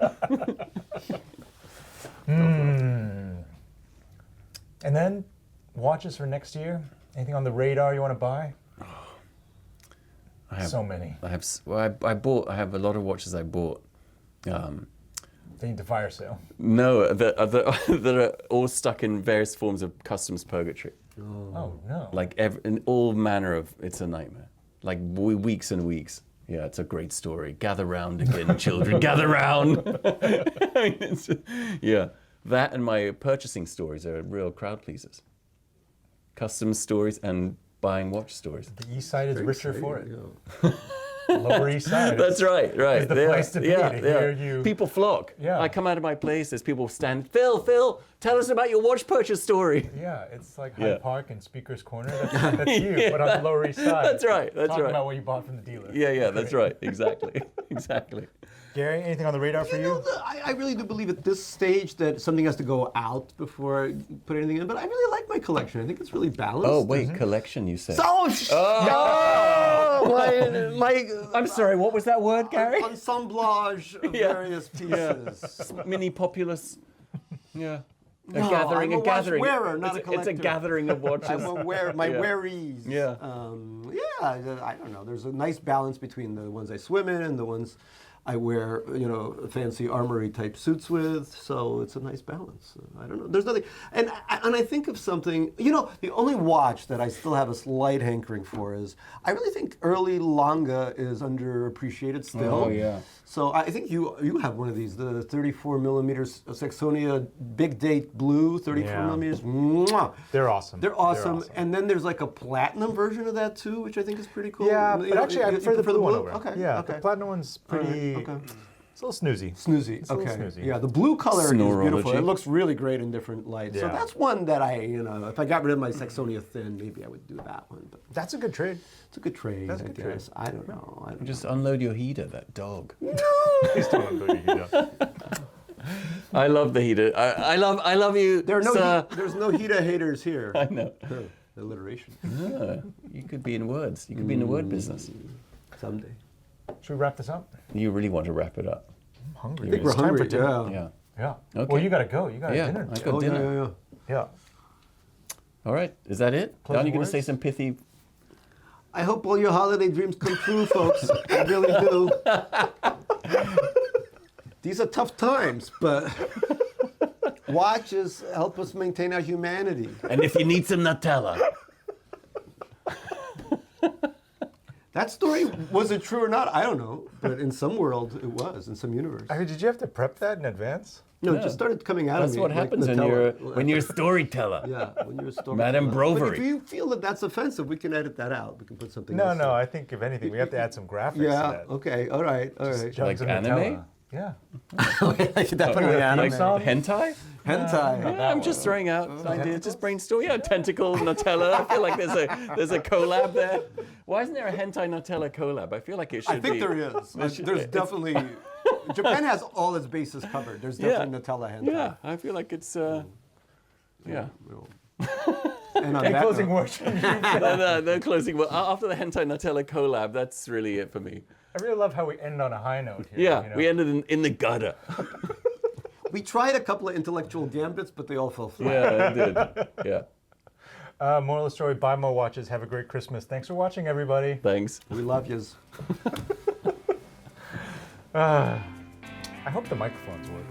And then, watches for next year? Anything on the radar you want to buy? I have So many. I have. I have a lot of watches I bought. They need to fire sale. No, that are all stuck in various forms of customs purgatory. Oh, no. Like in all manner of. It's a nightmare. Like weeks and weeks. Yeah, it's a great story. Gather round again, children. Gather round. I mean, yeah, that and my purchasing stories are real crowd pleasers. Customs stories and buying watch stories. The East Side is richer for it. Yeah. Lower East Side. That's right. It's the place to be to hear you. People flock. Yeah. I come out of my place. There's people stand. Phil, tell us about your watch purchase story. Yeah, it's like Yeah. Hyde Park and Speaker's Corner. That's you, but on the Lower East Side. That's right. That's Talking right. about what you bought from the dealer. Yeah. That's right. Exactly. Exactly. Gary, anything on the radar for you? I really do believe at this stage that something has to go out before I put anything in. But I really like my collection. I think it's really balanced. Oh wait, collection. You said. my I'm sorry. What was that word, Gary? ensemblage of Yeah. various pieces. Mini populace. Yeah. A No, gathering. I'm a a gathering. watch wearer, not a It's a collector. gathering of watches. I'm aware my Yeah. wearies. Yeah. I don't know. There's a nice balance between the ones I swim in and the ones I wear, fancy armory type suits with. So it's a nice balance. I don't know. There's nothing. And I think of something. The only watch that I still have a slight hankering for is I really think early Lange is underappreciated still. Oh, yeah. So I think you have one of these, the 34 millimeters Saxonia Big Date Blue, 34 Yeah. millimeters. Mwah. They're awesome. They're awesome. And then there's like a platinum version of that too, which I think is pretty cool. Yeah, but actually I prefer the blue one over. Okay. Yeah, okay. the platinum one's pretty. Okay. It's a little snoozy. Snoozy. It's a little Okay. snoozy. Yeah, the blue color is beautiful. Snorology. It looks really great in different lights. So Yeah. that's one that if I got rid of my Saxonia Thin, maybe I would do that one. But That's a good trade. it's a good trade. That's a I good trade. guess. I don't know. Just unload your heater. That dog. Please don't unload your heater. I love the heater. I love you, There are sir. there's no Hita haters here. I know. Alliteration. Yeah, you could be in words. You could be in the word business. Someday. Should we wrap this up? You really want to wrap it up. I'm hungry. I think we're It's time for hungry. dinner. Yeah. Yeah. Yeah. Okay. Well, you gotta go. You got Yeah, dinner. I got dinner. Yeah. Yeah. All right. Is that it? Closing Don, you going to words? say some pithy? I hope all your holiday dreams come true, folks. I really do. These are tough times, but watches help us maintain our humanity. And if you need some Nutella. That story, was it true or not? I don't know. But in some world, it was. In some universe. I mean, did you have to prep that in advance? No, it just started coming out of me. That's what like happens Nutella. when you're a storyteller. Yeah, when you're a storyteller. Madame But Brovary. if you feel that that's offensive, we can edit that out. We can put something No, else no. in. I think if anything, we have to add some graphics to Yeah, that. okay, all right. Jugs Like of anime? Nutella. Yeah. Definitely anime. Like hentai? Hentai. Yeah, I'm just throwing out ideas, just brainstorm. Yeah, tentacle, Nutella. I feel like there's a collab there. Why isn't there a hentai Nutella collab? I feel like it should be. I think there is. There's definitely. Japan has all its bases covered. There's definitely Nutella hentai. Yeah, I feel like it's. Yeah. And on Any that closing note, words? No closing. Well, after the hentai Nutella collab, that's really it for me. I really love how we end on a high note here. Yeah, you know? we ended in the gutter. we tried a couple of intellectual gambits, but they all fell flat. Yeah, it did. Yeah. Moral of the story, buy more watches. Have a great Christmas. Thanks for watching, everybody. Thanks. We love yous. I hope the microphones work.